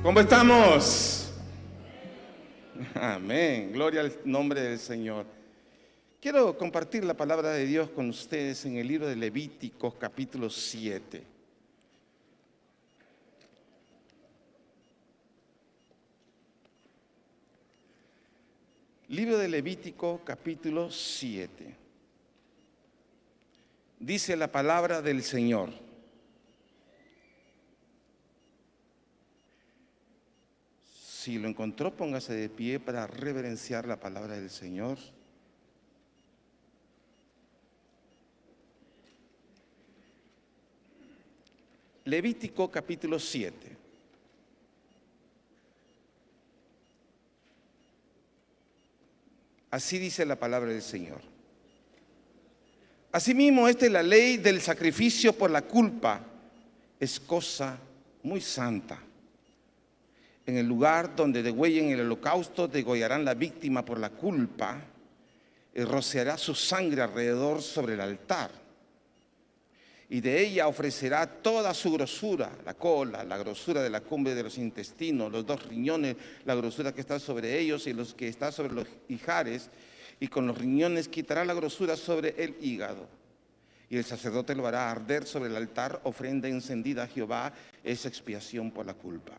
¿Cómo estamos? Amén. Gloria al nombre del Señor. Quiero compartir la palabra de Dios con ustedes en el libro de Levíticos, capítulo 7. Libro de Levítico, capítulo 7. Dice la palabra del Señor. Si lo encontró, póngase de pie para reverenciar la palabra del Señor. Levítico capítulo 7. Así dice la palabra del Señor. Asimismo, esta es la ley del sacrificio por la culpa. Es cosa muy santa. En el lugar donde degüellen el holocausto, degollarán la víctima por la culpa y rociará su sangre alrededor sobre el altar. Y de ella ofrecerá toda su grosura, la cola, la grosura de la cumbre de los intestinos, los dos riñones, la grosura que está sobre ellos y los que está sobre los ijares, y con los riñones quitará la grosura sobre el hígado. Y el sacerdote lo hará arder sobre el altar, ofrenda encendida a Jehová, es expiación por la culpa.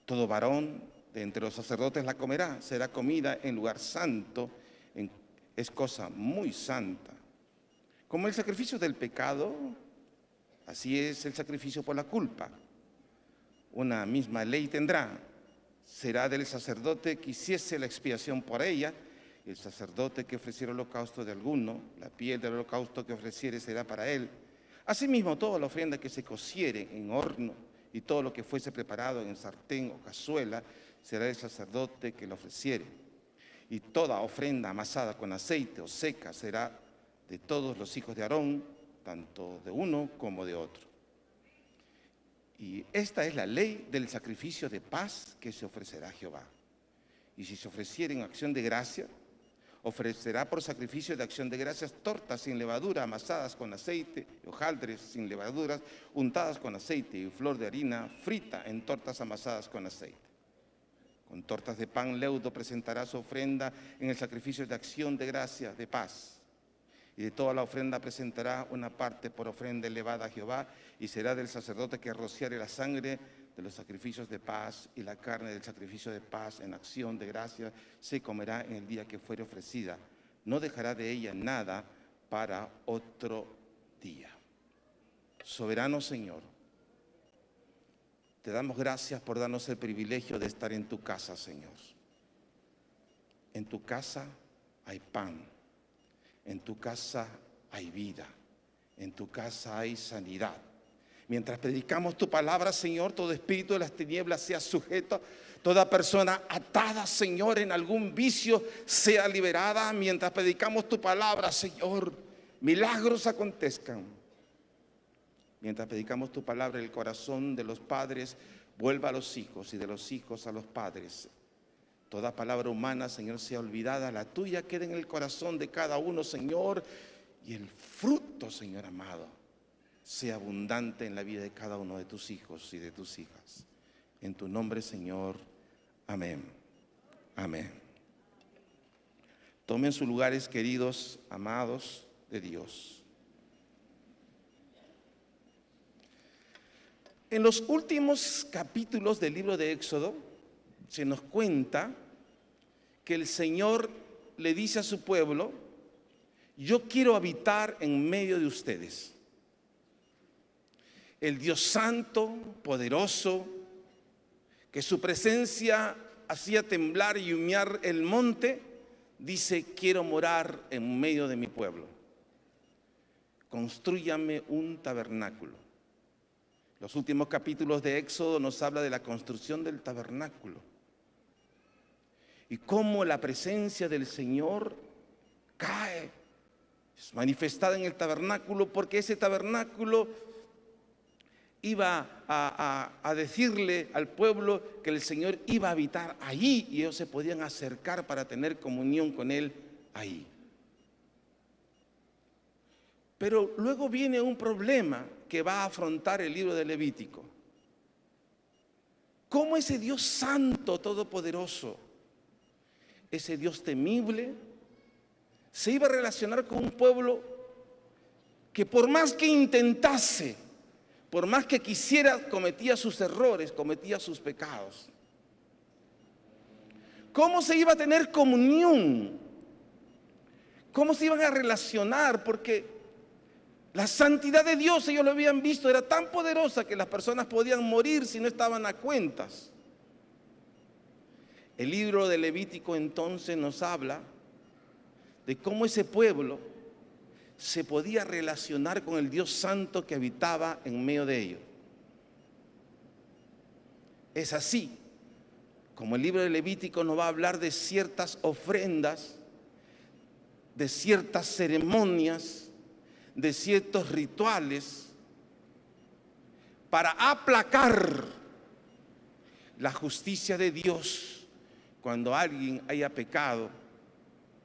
Todo varón de entre los sacerdotes la comerá, será comida en lugar santo, es cosa muy santa. Como el sacrificio del pecado, así es el sacrificio por la culpa. Una misma ley tendrá. Será del sacerdote que hiciese la expiación por ella. El sacerdote que ofreciera holocausto de alguno, la piel del holocausto que ofreciere será para él. Asimismo, toda la ofrenda que se cociere en horno y todo lo que fuese preparado en sartén o cazuela, será el sacerdote que lo ofreciere. Y toda ofrenda amasada con aceite o seca será de todos los hijos de Aarón, tanto de uno como de otro. Y esta es la ley del sacrificio de paz que se ofrecerá a Jehová. Y si se ofreciera en acción de gracia, ofrecerá por sacrificio de acción de gracias tortas sin levadura, amasadas con aceite, y hojaldres sin levaduras, untadas con aceite y flor de harina, frita en tortas amasadas con aceite. Con tortas de pan leudo presentará su ofrenda en el sacrificio de acción de gracia, de paz. Y de toda la ofrenda presentará una parte por ofrenda elevada a Jehová, y será del sacerdote que rociare la sangre de los sacrificios de paz y la carne del sacrificio de paz en acción de gracia se comerá en el día que fuere ofrecida. No dejará de ella nada para otro día. Soberano Señor, te damos gracias por darnos el privilegio de estar en tu casa, Señor. En tu casa hay pan. En tu casa hay vida, en tu casa hay sanidad. Mientras predicamos tu palabra, Señor, todo espíritu de las tinieblas sea sujeto, toda persona atada, Señor, en algún vicio sea liberada. Mientras predicamos tu palabra, Señor, milagros acontezcan. Mientras predicamos tu palabra, el corazón de los padres vuelva a los hijos y de los hijos a los padres. Toda palabra humana, Señor, sea olvidada, la tuya quede en el corazón de cada uno, Señor, y el fruto, Señor amado, sea abundante en la vida de cada uno de tus hijos y de tus hijas. En tu nombre, Señor, amén. Amén. Tomen sus lugares, queridos, amados de Dios. En los últimos capítulos del libro de Éxodo, se nos cuenta que el Señor le dice a su pueblo: yo quiero habitar en medio de ustedes. El Dios santo, poderoso, que su presencia hacía temblar y humear el monte, dice: quiero morar en medio de mi pueblo. Constrúyame un tabernáculo. Los últimos capítulos de Éxodo nos habla de la construcción del tabernáculo y cómo la presencia del Señor cae, es manifestada en el tabernáculo, porque ese tabernáculo iba a decirle al pueblo que el Señor iba a habitar allí y ellos se podían acercar para tener comunión con Él ahí. Pero luego viene un problema que va a afrontar el libro de Levítico. cómo ese Dios santo, todopoderoso, ese Dios temible, se iba a relacionar con un pueblo que por más que intentase, por más que quisiera, cometía sus errores, cometía sus pecados. ¿Cómo se iba a tener comunión? ¿Cómo se iban a relacionar? Porque la santidad de Dios, ellos lo habían visto, era tan poderosa que las personas podían morir si no estaban a cuentas. El libro de Levítico entonces nos habla de cómo ese pueblo se podía relacionar con el Dios santo que habitaba en medio de ellos. Es así como el libro de Levítico nos va a hablar de ciertas ofrendas, de ciertas ceremonias, de ciertos rituales para aplacar la justicia de Dios cuando alguien haya pecado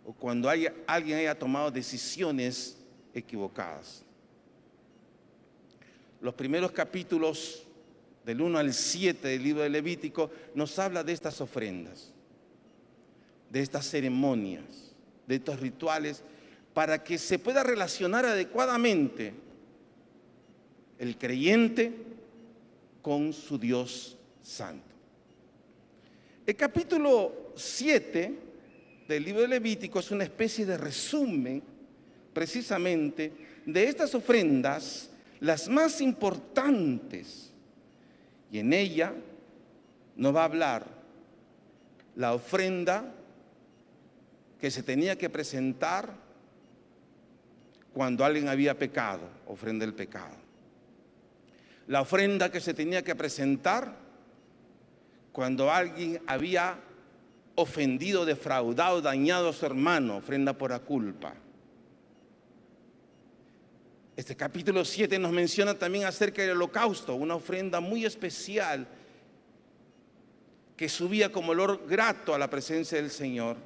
o cuando alguien haya tomado decisiones equivocadas. Los primeros capítulos del 1 al 7 del libro de Levítico nos habla de estas ofrendas, de estas ceremonias, de estos rituales, para que se pueda relacionar adecuadamente el creyente con su Dios santo. El capítulo 7 del libro de Levítico es una especie de resumen precisamente de estas ofrendas, las más importantes, y en ella nos va a hablar la ofrenda que se tenía que presentar cuando alguien había pecado, ofrenda del pecado. La ofrenda que se tenía que presentar cuando alguien había ofendido, defraudado, dañado a su hermano, ofrenda por la culpa. Este capítulo 7 nos menciona también acerca del holocausto, una ofrenda muy especial que subía como olor grato a la presencia del Señor.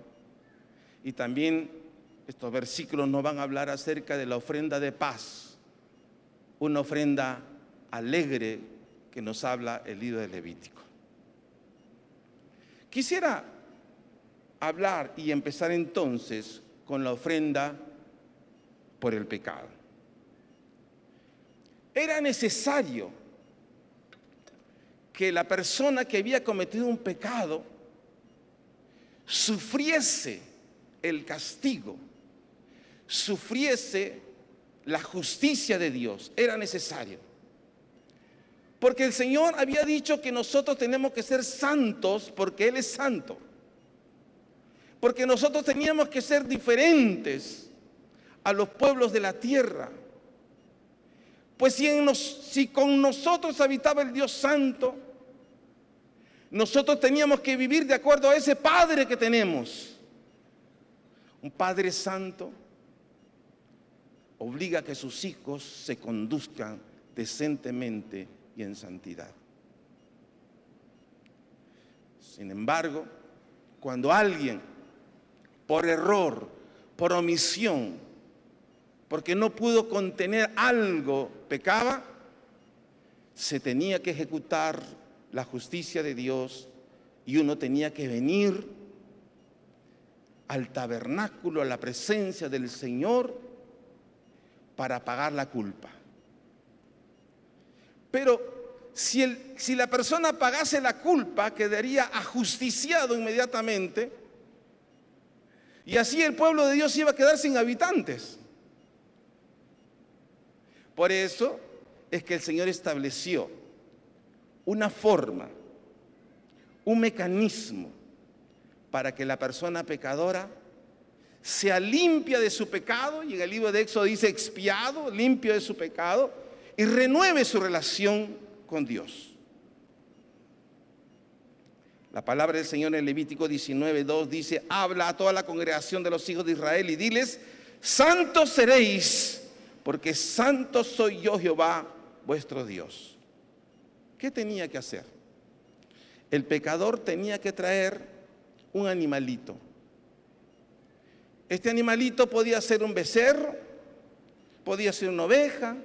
Y también estos versículos nos van a hablar acerca de la ofrenda de paz, una ofrenda alegre que nos habla el libro de Levítico. Quisiera hablar y empezar entonces con la ofrenda por el pecado. Era necesario que la persona que había cometido un pecado sufriese el castigo, sufriese la justicia de Dios. Era necesario. Porque el Señor había dicho que nosotros tenemos que ser santos porque Él es santo. Porque nosotros teníamos que ser diferentes a los pueblos de la tierra. Pues si con nosotros habitaba el Dios santo, nosotros teníamos que vivir de acuerdo a ese Padre que tenemos. Un Padre santo obliga a que sus hijos se conduzcan decentemente y en santidad. Sin embargo, cuando alguien, por error, por omisión, porque no pudo contener algo, pecaba, se tenía que ejecutar la justicia de Dios y uno tenía que venir al tabernáculo, a la presencia del Señor para pagar la culpa. Pero si la persona pagase la culpa, quedaría ajusticiado inmediatamente y así el pueblo de Dios iba a quedar sin habitantes. Por eso es que el Señor estableció una forma, un mecanismo para que la persona pecadora sea limpia de su pecado, y en el libro de Éxodo dice expiado, limpio de su pecado, y renueve su relación con Dios. La palabra del Señor en Levítico 19:2 dice: habla a toda la congregación de los hijos de Israel y diles: santos seréis, porque santo soy yo, Jehová, vuestro Dios. ¿Qué tenía que hacer? El pecador tenía que traer un animalito. Este animalito podía ser un becerro, podía ser una oveja,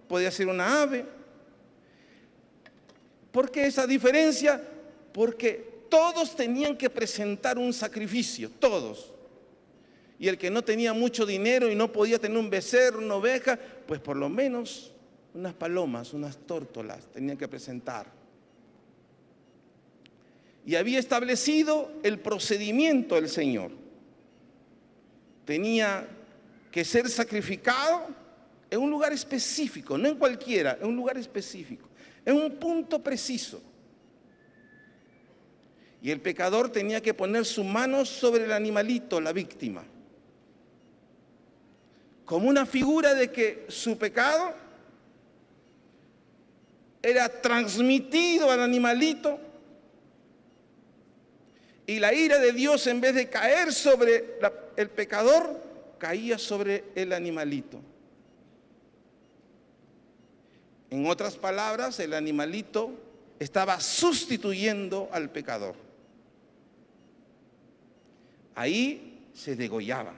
podía ser una ave. ¿Por qué esa diferencia? Porque todos tenían que presentar un sacrificio, todos. Y el que no tenía mucho dinero y no podía tener un becerro, una oveja, pues por lo menos unas palomas, unas tórtolas tenían que presentar. Y había establecido el procedimiento del Señor. Tenía que ser sacrificado en un lugar específico, no en cualquiera, en un lugar específico, en un punto preciso. Y el pecador tenía que poner su mano sobre el animalito, la víctima, como una figura de que su pecado era transmitido al animalito y la ira de Dios, en vez de caer sobre el pecador, caía sobre el animalito. En otras palabras, el animalito estaba sustituyendo al pecador. Ahí se degollaba.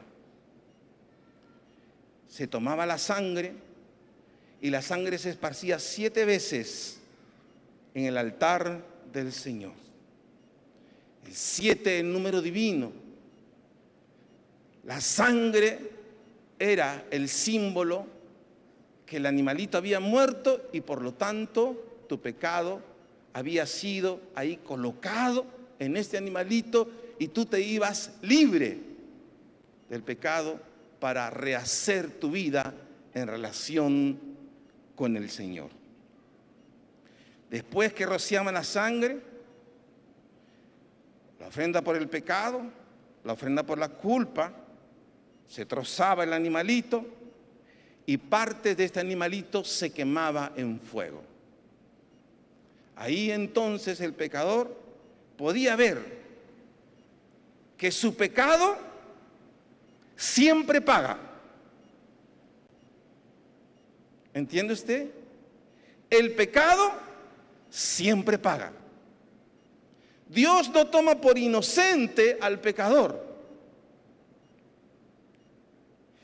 Se tomaba la sangre y la sangre se esparcía 7 veces en el altar del Señor. El 7, el número divino. La sangre era el símbolo que el animalito había muerto y por lo tanto tu pecado había sido ahí colocado en este animalito y tú te ibas libre del pecado para rehacer tu vida en relación con el Señor. Después que rociaban la sangre, la ofrenda por el pecado, la ofrenda por la culpa, se trozaba el animalito y parte de este animalito se quemaba en fuego. Ahí entonces el pecador podía ver que su pecado siempre paga. ¿Entiende usted? El pecado siempre paga. Dios no toma por inocente al pecador.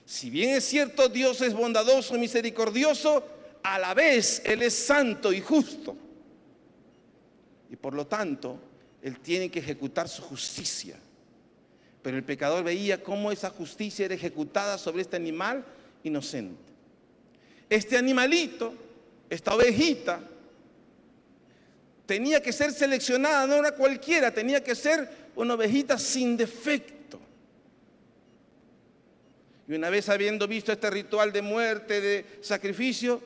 Si bien es cierto, Dios es bondadoso y misericordioso, a la vez Él es santo y justo. Y por lo tanto, Él tiene que ejecutar su justicia. Pero el pecador veía cómo esa justicia era ejecutada sobre este animal inocente. Este animalito, esta ovejita, tenía que ser seleccionada, no era cualquiera, tenía que ser una ovejita sin defecto. Y una vez habiendo visto este ritual de muerte, de sacrificio,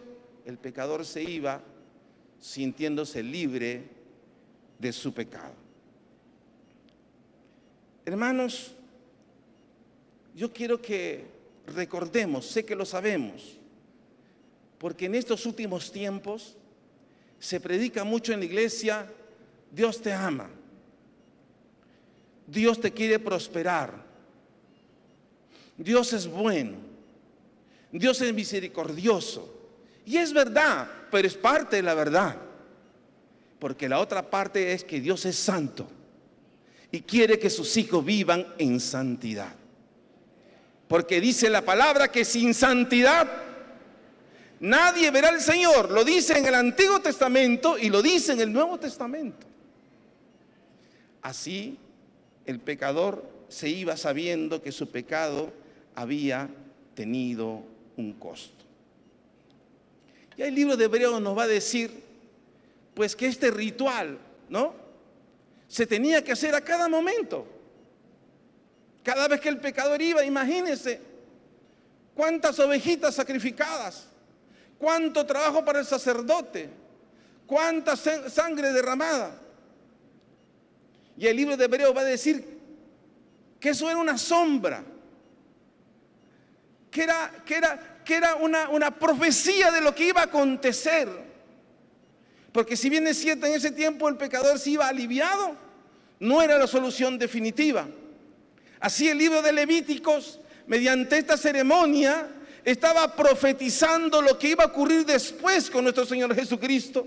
el pecador se iba sintiéndose libre de su pecado. Hermanos, yo quiero que recordemos, sé que lo sabemos, porque en estos últimos tiempos se predica mucho en la iglesia: Dios te ama, Dios te quiere prosperar, Dios es bueno, Dios es misericordioso. Y es verdad, pero es parte de la verdad, porque la otra parte es que Dios es santo y quiere que sus hijos vivan en santidad. Porque dice la palabra que sin santidad nadie verá al Señor. Lo dice en el Antiguo Testamento y lo dice en el Nuevo Testamento. Así el pecador se iba sabiendo que su pecado había tenido un costo. Y el libro de Hebreos nos va a decir, pues, que este ritual, ¿no?, se tenía que hacer a cada momento. Cada vez que el pecador iba, imagínense cuántas ovejitas sacrificadas, cuánto trabajo para el sacerdote, cuánta sangre derramada. Y el libro de Hebreos va a decir que eso era una sombra, que era una profecía de lo que iba a acontecer. Porque si bien es cierto, en ese tiempo el pecador se iba aliviado, no era la solución definitiva. Así el libro de Levíticos, mediante esta ceremonia, estaba profetizando lo que iba a ocurrir después con nuestro Señor Jesucristo.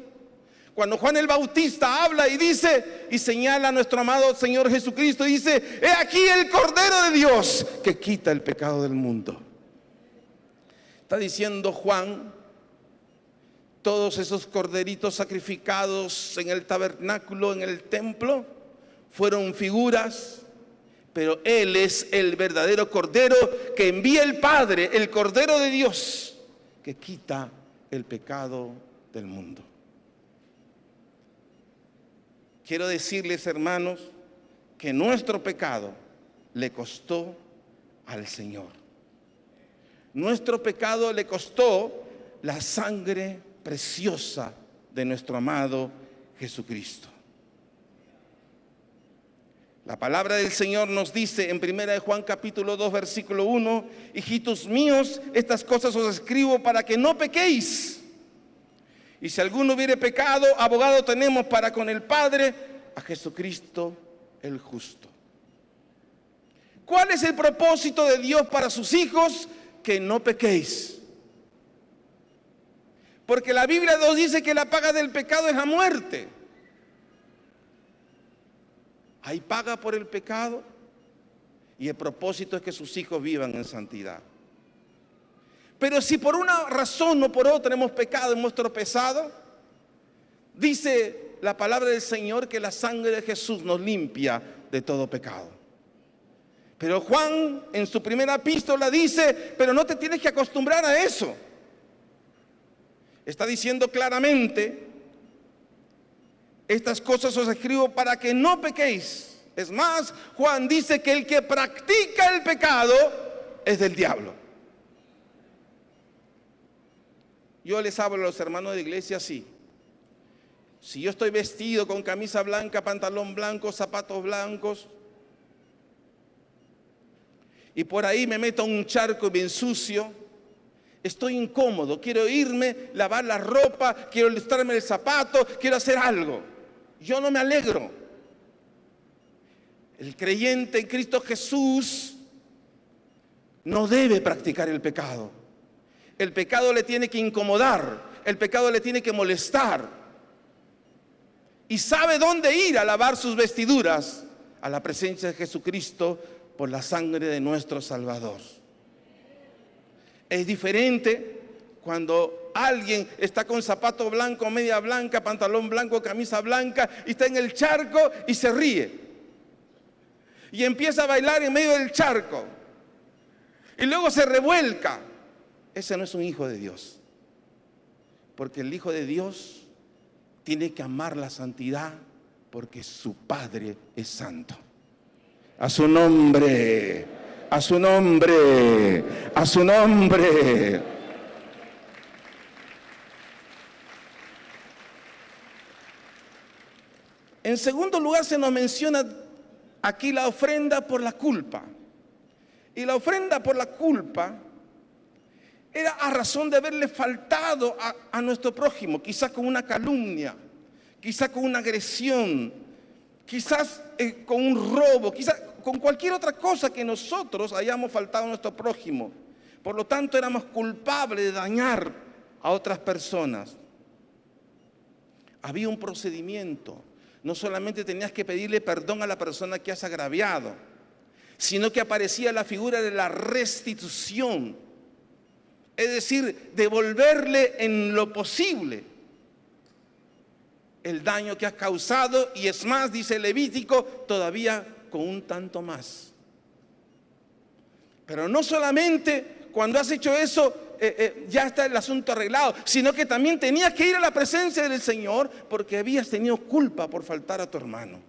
Cuando Juan el Bautista habla y dice, y señala a nuestro amado Señor Jesucristo, y dice: he aquí el Cordero de Dios que quita el pecado del mundo. Está diciendo Juan Todos esos corderitos sacrificados en el tabernáculo, en el templo, fueron figuras, pero Él es el verdadero Cordero que envía el Padre, el Cordero de Dios, que quita el pecado del mundo. Quiero decirles, hermanos, que nuestro pecado le costó al Señor. Nuestro pecado le costó la sangre preciosa de nuestro amado Jesucristo. La palabra del Señor nos dice en 1 Juan capítulo 2 versículo 1: hijitos míos, estas cosas os escribo para que no pequéis. Y si alguno hubiere pecado, abogado tenemos para con el Padre, a Jesucristo el justo. ¿Cuál es el propósito de Dios para sus hijos? Que no pequéis. Porque la Biblia nos dice que la paga del pecado es la muerte. Hay paga por el pecado y el propósito es que sus hijos vivan en santidad. Pero si por una razón o por otra hemos pecado, hemos tropezado, dice la palabra del Señor que la sangre de Jesús nos limpia de todo pecado. Pero Juan en su primera epístola dice, pero no te tienes que acostumbrar a eso. Está diciendo claramente: estas cosas os escribo para que no pequéis. Es más, Juan dice que el que practica el pecado es del diablo. Yo les hablo a los hermanos de la iglesia así: si yo estoy vestido con camisa blanca, pantalón blanco, zapatos blancos, y por ahí me meto a un charco y me ensucio, estoy incómodo, quiero irme, lavar la ropa, quiero lustrarme el zapato, quiero hacer algo. Yo no me alegro. El creyente en Cristo Jesús no debe practicar el pecado. El pecado le tiene que incomodar, el pecado le tiene que molestar. Y sabe dónde ir a lavar sus vestiduras: a la presencia de Jesucristo por la sangre de nuestro Salvador. Es diferente cuando alguien está con zapato blanco, media blanca, pantalón blanco, camisa blanca, y está en el charco y se ríe. Y empieza a bailar en medio del charco. Y luego se revuelca. Ese no es un hijo de Dios. Porque el hijo de Dios tiene que amar la santidad porque su Padre es santo. A su nombre, a su nombre, a su nombre. En segundo lugar, se nos menciona aquí la ofrenda por la culpa. Y la ofrenda por la culpa era a razón de haberle faltado a nuestro prójimo, quizás con una calumnia, quizás con una agresión, quizás con un robo, quizás con cualquier otra cosa que nosotros hayamos faltado a nuestro prójimo. Por lo tanto, éramos culpables de dañar a otras personas. Había un procedimiento. No solamente tenías que pedirle perdón a la persona que has agraviado, sino que aparecía la figura de la restitución. Es decir, devolverle en lo posible el daño que has causado, y es más, dice Levítico, todavía con un tanto más. Pero no solamente cuando has hecho eso ya está el asunto arreglado, sino que también tenías que ir a la presencia del Señor porque habías tenido culpa por faltar a tu hermano.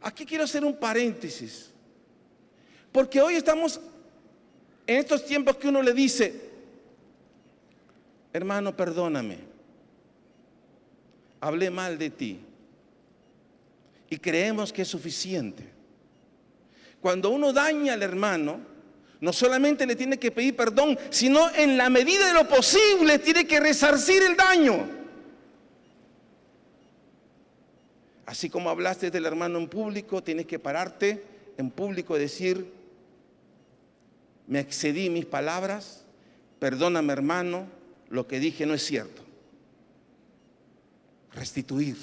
Aquí quiero hacer un paréntesis, porque hoy estamos en estos tiempos que uno le dice: hermano, perdóname, hablé mal de ti, y creemos que es suficiente. Cuando uno daña al hermano, no solamente le tiene que pedir perdón, sino en la medida de lo posible tiene que resarcir el daño. Así como hablaste del hermano en público, tienes que pararte en público y decir: me excedí mis palabras, perdóname hermano, lo que dije no es cierto. Restituir.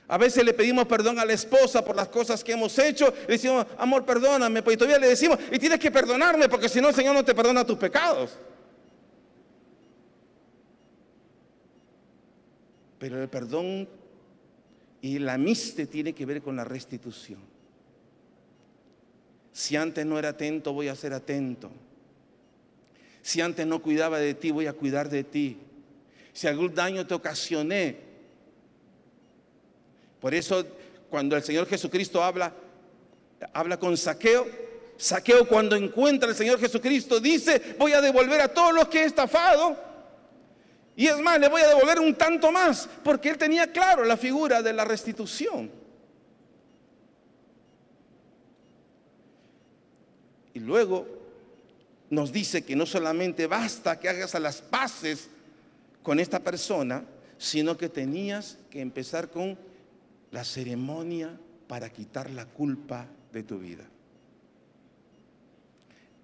A veces le pedimos perdón a la esposa por las cosas que hemos hecho. Le decimos: amor, perdóname. Pues todavía le decimos: y tienes que perdonarme porque si no el Señor no te perdona tus pecados. Pero el perdón y la amiste tiene que ver con la restitución. Si antes no era atento, voy a ser atento. Si antes no cuidaba de ti, voy a cuidar de ti. Si algún daño te ocasioné. Por eso, cuando el Señor Jesucristo habla con Zaqueo, Zaqueo, cuando encuentra al Señor Jesucristo, dice: voy a devolver a todos los que he estafado. Y es más, le voy a devolver un tanto más, porque él tenía claro la figura de la restitución. Y luego nos dice que no solamente basta que hagas a las paces con esta persona, sino que tenías que empezar con la ceremonia para quitar la culpa de tu vida.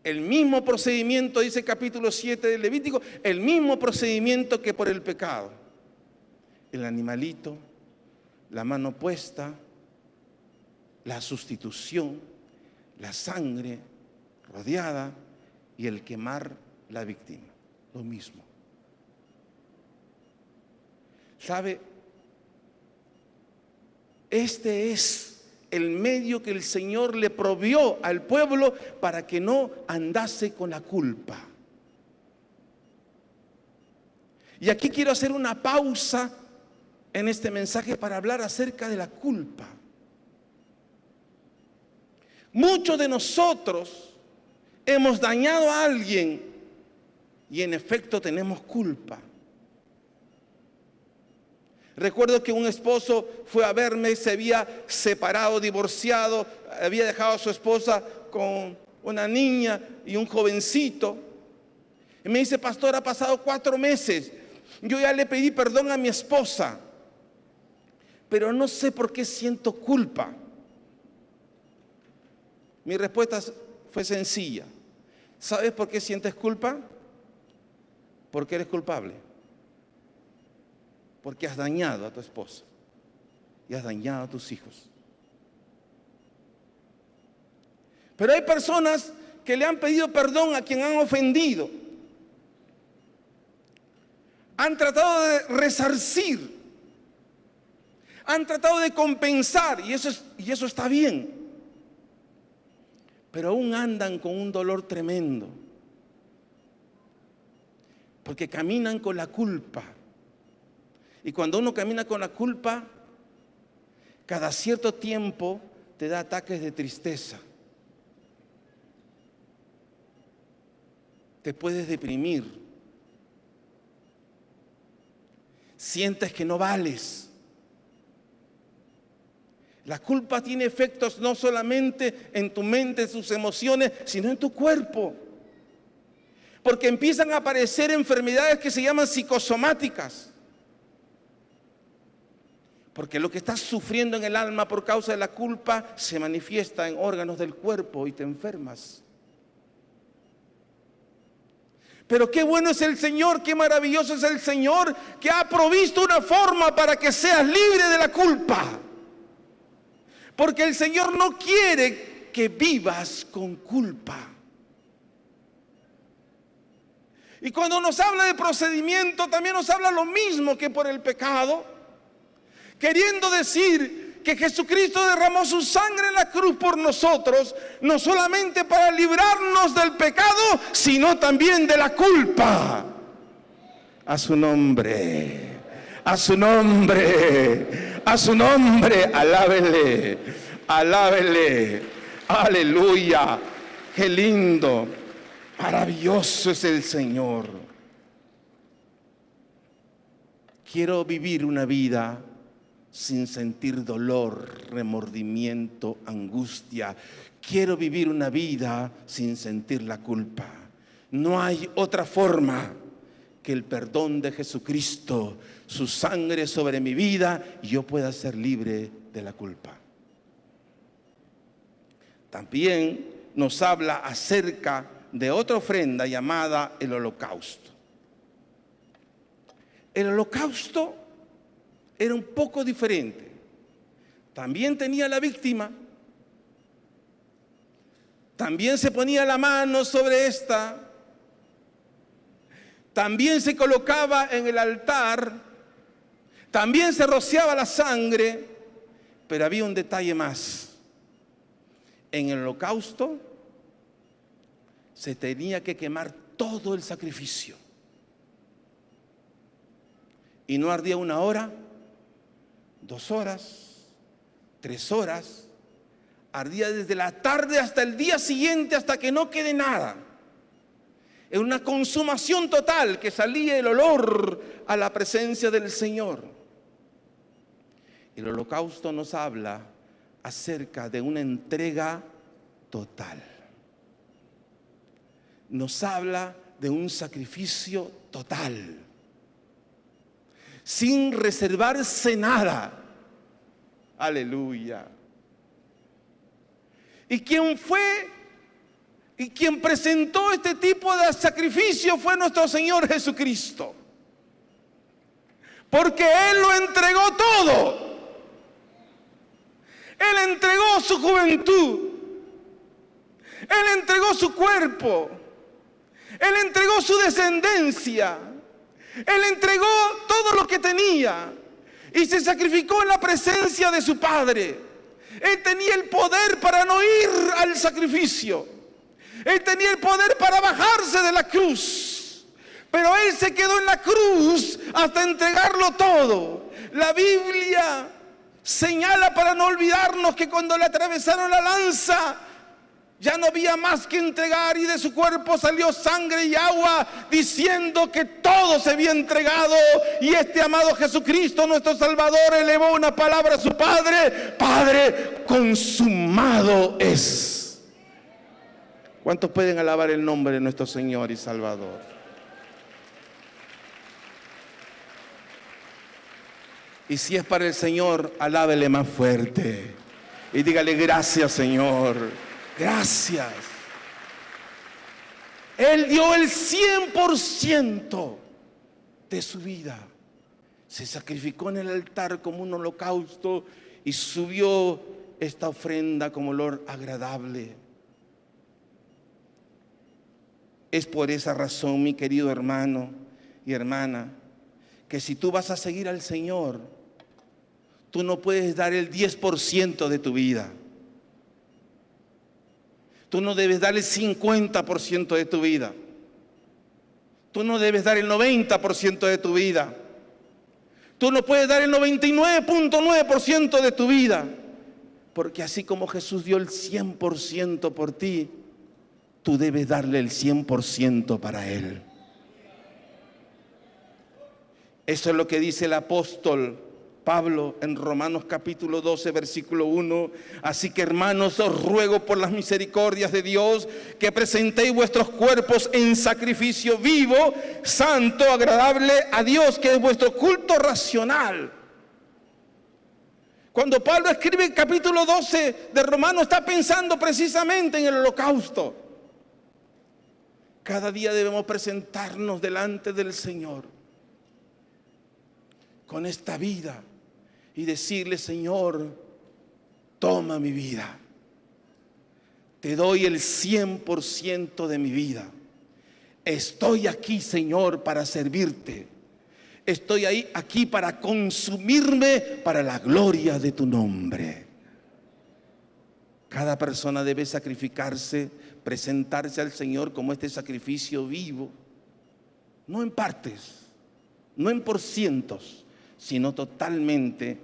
El mismo procedimiento, dice capítulo 7 del Levítico, el mismo procedimiento que por el pecado. El animalito, la mano puesta, la sustitución, la sangre rodeada y el quemar la víctima. Lo mismo. ¿Sabe? Este es el medio que el Señor le proveyó al pueblo para que no andase con la culpa. Y aquí quiero hacer una pausa en este mensaje para hablar acerca de la culpa. Muchos de nosotros hemos dañado a alguien y en efecto tenemos culpa. Recuerdo que un esposo fue a verme, se había separado, divorciado, había dejado a su esposa con una niña y un jovencito. Y me dice: pastor, ha pasado 4 meses. Yo ya le pedí perdón a mi esposa, pero no sé por qué siento culpa. Mi respuesta fue sencilla. ¿Sabes por qué sientes culpa? Porque eres culpable. Porque has dañado a tu esposa y has dañado a tus hijos. Pero hay personas que le han pedido perdón a quien han ofendido. Han tratado de resarcir. Han tratado de compensar y eso está bien. Pero aún andan con un dolor tremendo. Porque caminan con la culpa. Y cuando uno camina con la culpa, cada cierto tiempo te da ataques de tristeza. Te puedes deprimir. Sientes que no vales. La culpa tiene efectos no solamente en tu mente, en tus emociones, sino en tu cuerpo. Porque empiezan a aparecer enfermedades que se llaman psicosomáticas. Porque lo que estás sufriendo en el alma por causa de la culpa se manifiesta en órganos del cuerpo y te enfermas. Pero qué bueno es el Señor, qué maravilloso es el Señor, que ha provisto una forma para que seas libre de la culpa. Porque el Señor no quiere que vivas con culpa. Y cuando nos habla de procedimiento, también nos habla lo mismo que por el pecado. Queriendo decir que Jesucristo derramó su sangre en la cruz por nosotros, no solamente para librarnos del pecado, sino también de la culpa. A su nombre, a su nombre, a su nombre, alábele, alábele, aleluya, qué lindo, maravilloso es el Señor. Quiero vivir una vida sin sentir dolor, remordimiento, angustia. Quiero vivir una vida sin sentir la culpa. No hay otra forma que el perdón de Jesucristo, su sangre sobre mi vida, y yo pueda ser libre de la culpa. También nos habla acerca de otra ofrenda llamada el holocausto. El holocausto era un poco diferente. También tenía la víctima. También se ponía la mano sobre esta. También se colocaba en el altar. También se rociaba la sangre, pero había un detalle más. En el holocausto se tenía que quemar todo el sacrificio. Y no ardía 1 hora, 2 horas, 3 horas. Ardía desde la tarde hasta el día siguiente, hasta que no quede nada. Es una consumación total, que salía el olor a la presencia del Señor. El holocausto nos habla acerca de una entrega total. Nos habla de un sacrificio total, sin reservarse nada. Aleluya. Y quien fue y quien presentó este tipo de sacrificio fue nuestro Señor Jesucristo. Porque Él lo entregó todo. Él entregó su juventud. Él entregó su cuerpo. Él entregó su descendencia. Él entregó todo lo que tenía y se sacrificó en la presencia de su Padre. Él tenía el poder para no ir al sacrificio. Él tenía el poder para bajarse de la cruz. Pero Él se quedó en la cruz hasta entregarlo todo. La Biblia señala, para no olvidarnos, que cuando le atravesaron la lanza, ya no había más que entregar, y de su cuerpo salió sangre y agua, diciendo que todo se había entregado. Y este amado Jesucristo, nuestro Salvador, elevó una palabra a su Padre: Padre, consumado es. ¿Cuántos pueden alabar el nombre de nuestro Señor y Salvador? Y si es para el Señor, alábele más fuerte y dígale: gracias, Señor. Gracias. Él dio el 100% de su vida. Se sacrificó en el altar como un holocausto y subió esta ofrenda como olor agradable. Es por esa razón, mi querido hermano y hermana, que si tú vas a seguir al Señor, tú no puedes dar el 10% de tu vida. Tú no debes dar el 50% de tu vida. Tú no debes dar el 90% de tu vida. Tú no puedes dar el 99.9% de tu vida. Porque así como Jesús dio el 100% por ti, tú debes darle el 100% para Él. Eso es lo que dice el apóstol Pablo en Romanos capítulo 12, versículo 1. Así que, hermanos, os ruego por las misericordias de Dios que presentéis vuestros cuerpos en sacrificio vivo, santo, agradable a Dios, que es vuestro culto racional. Cuando Pablo escribe el capítulo 12 de Romanos, está pensando precisamente en el holocausto. Cada día debemos presentarnos delante del Señor con esta vida y decirle: Señor, toma mi vida. Te doy el 100% de mi vida. Estoy aquí, Señor, para servirte. Estoy aquí para consumirme para la gloria de tu nombre. Cada persona debe sacrificarse, presentarse al Señor como este sacrificio vivo, no en partes, no en por cientos, sino totalmente,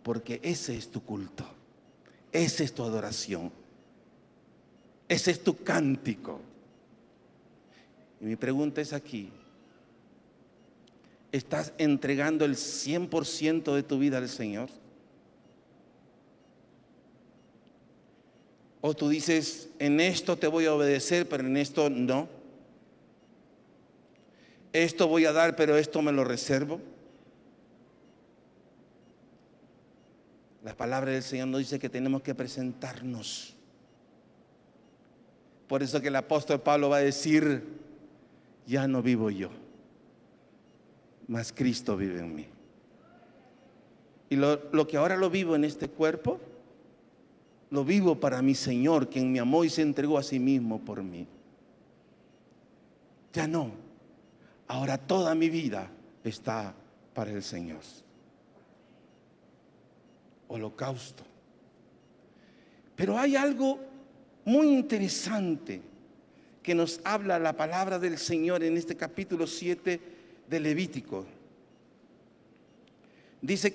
porque ese es tu culto, esa es tu adoración, ese es tu cántico. Y mi pregunta es aquí: ¿estás entregando el 100% de tu vida al Señor? O tú dices: en esto te voy a obedecer, pero en esto no. Esto voy a dar, pero esto me lo reservo. La palabra del Señor nos dice que tenemos que presentarnos. Por eso que el apóstol Pablo va a decir: ya no vivo yo, mas Cristo vive en mí. Y lo que ahora lo vivo en este cuerpo, lo vivo para mi Señor, quien me amó y se entregó a sí mismo por mí. Ya no. Ahora toda mi vida está para el Señor. holocausto. Pero hay algo muy interesante que nos habla la palabra del Señor en este capítulo 7 de Levítico. Dice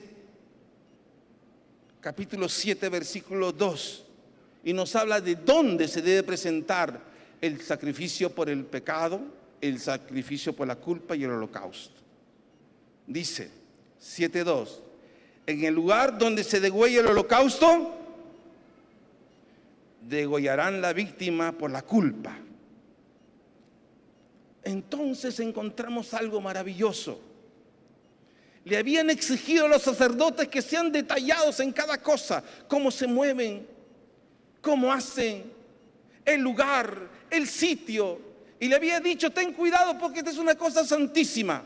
capítulo 7, versículo 2, y nos habla de dónde se debe presentar el sacrificio por el pecado, el sacrificio por la culpa y el holocausto. Dice 7:2, en el lugar donde se degüelle el holocausto, degollarán la víctima por la culpa. Entonces encontramos algo maravilloso. Le habían exigido a los sacerdotes que sean detallados en cada cosa, cómo se mueven, cómo hacen, el lugar, el sitio. Y le había dicho, ten cuidado porque esta es una cosa santísima.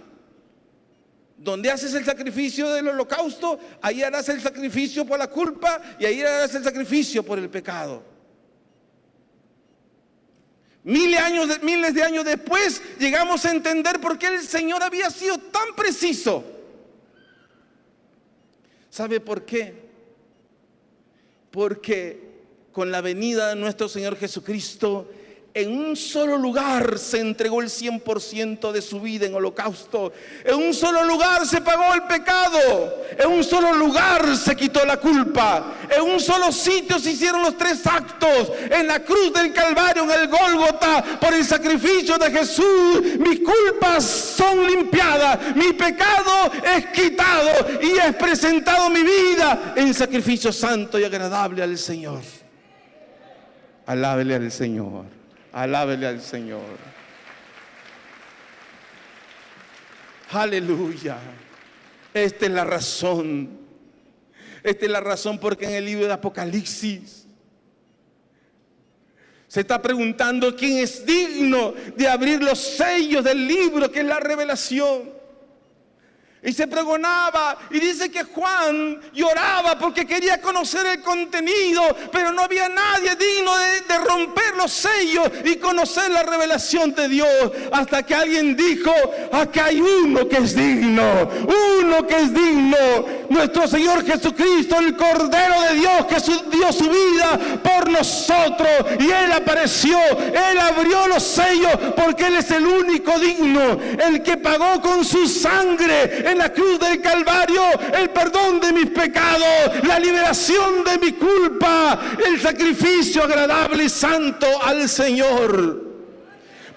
Donde haces el sacrificio del holocausto, ahí harás el sacrificio por la culpa y ahí harás el sacrificio por el pecado. Miles de años después llegamos a entender por qué el Señor había sido tan preciso. ¿Sabe por qué? Porque con la venida de nuestro Señor Jesucristo, en un solo lugar se entregó el 100% de su vida en holocausto. En un solo lugar se pagó el pecado. En un solo lugar se quitó la culpa. En un solo sitio se hicieron los 3 actos. En la cruz del Calvario, en el Gólgota, por el sacrificio de Jesús, mis culpas son limpiadas, mi pecado es quitado y es presentado mi vida en sacrificio santo y agradable al Señor. Alábele al Señor. Alábele al Señor. Aleluya. Esta es la razón. Esta es la razón porque en el libro de Apocalipsis se está preguntando quién es digno de abrir los sellos del libro, que es la revelación. Y se pregonaba, y dice que Juan lloraba porque quería conocer el contenido, pero no había nadie digno de romper los sellos y conocer la revelación de Dios, hasta que alguien dijo, acá hay uno que es digno, nuestro Señor Jesucristo, el Cordero de Dios, que dio su vida por nosotros, y Él apareció, Él abrió los sellos, porque Él es el único digno, el que pagó con su sangre en la cruz del Calvario el perdón de mis pecados, la liberación de mi culpa, el sacrificio agradable y santo al Señor.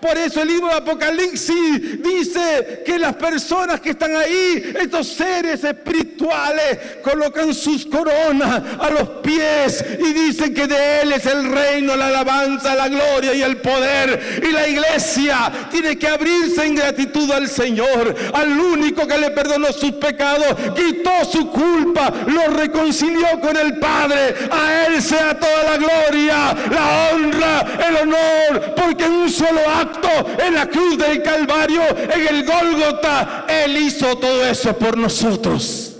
Por eso el libro de Apocalipsis dice que las personas que están ahí, estos seres espirituales, colocan sus coronas a los pies y dicen que de Él es el reino, la alabanza, la gloria y el poder. Y la iglesia tiene que abrirse en gratitud al Señor, al único que le perdonó sus pecados, quitó su culpa, lo reconcilió con el Padre. A Él sea toda la gloria, la honra, el honor, porque en un solo acto, en la cruz del Calvario, en el Gólgota, Él hizo todo eso por nosotros.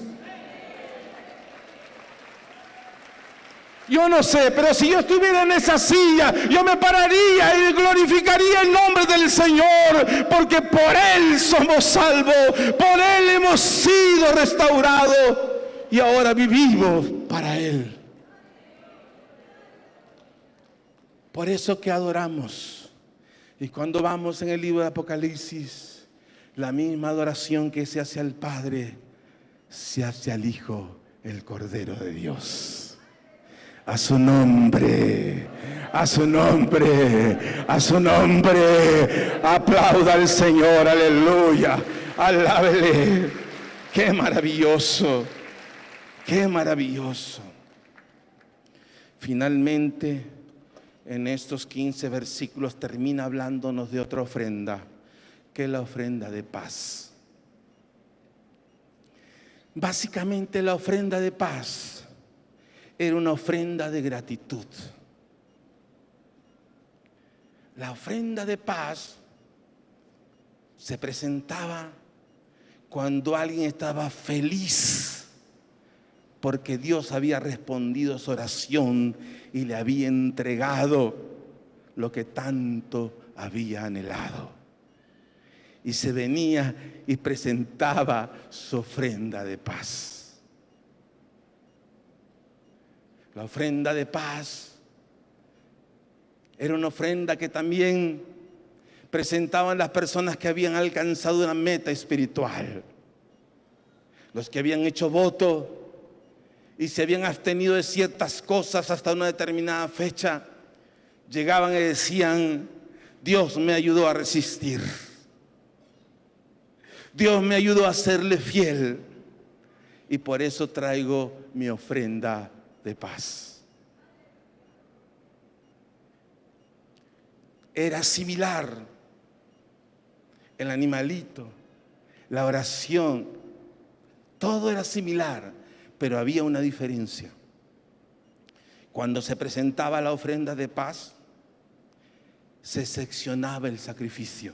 Yo no sé, pero si yo estuviera en esa silla, yo me pararía y glorificaría el nombre del Señor, porque por Él somos salvos, por Él hemos sido restaurados y ahora vivimos para Él. Por eso que adoramos. Y cuando vamos en el libro de Apocalipsis, la misma adoración que se hace al Padre, se hace al Hijo, el Cordero de Dios. A su nombre, a su nombre, a su nombre. Aplauda al Señor, aleluya. Alábele. Qué maravilloso, qué maravilloso. Finalmente, en estos 15 versículos termina hablándonos de otra ofrenda, que es la ofrenda de paz. Básicamente la ofrenda de paz era una ofrenda de gratitud. La ofrenda de paz se presentaba cuando alguien estaba feliz porque Dios había respondido su oración y le había entregado lo que tanto había anhelado. Y se venía y presentaba su ofrenda de paz. La ofrenda de paz era una ofrenda que también presentaban las personas que habían alcanzado una meta espiritual. Los que habían hecho voto y se habían abstenido de ciertas cosas hasta una determinada fecha, llegaban y decían: Dios me ayudó a resistir. Dios me ayudó a serle fiel. Y por eso traigo mi ofrenda de paz. Era similar el animalito, la oración, todo era similar, pero había una diferencia. Cuando se presentaba la ofrenda de paz, se seccionaba el sacrificio.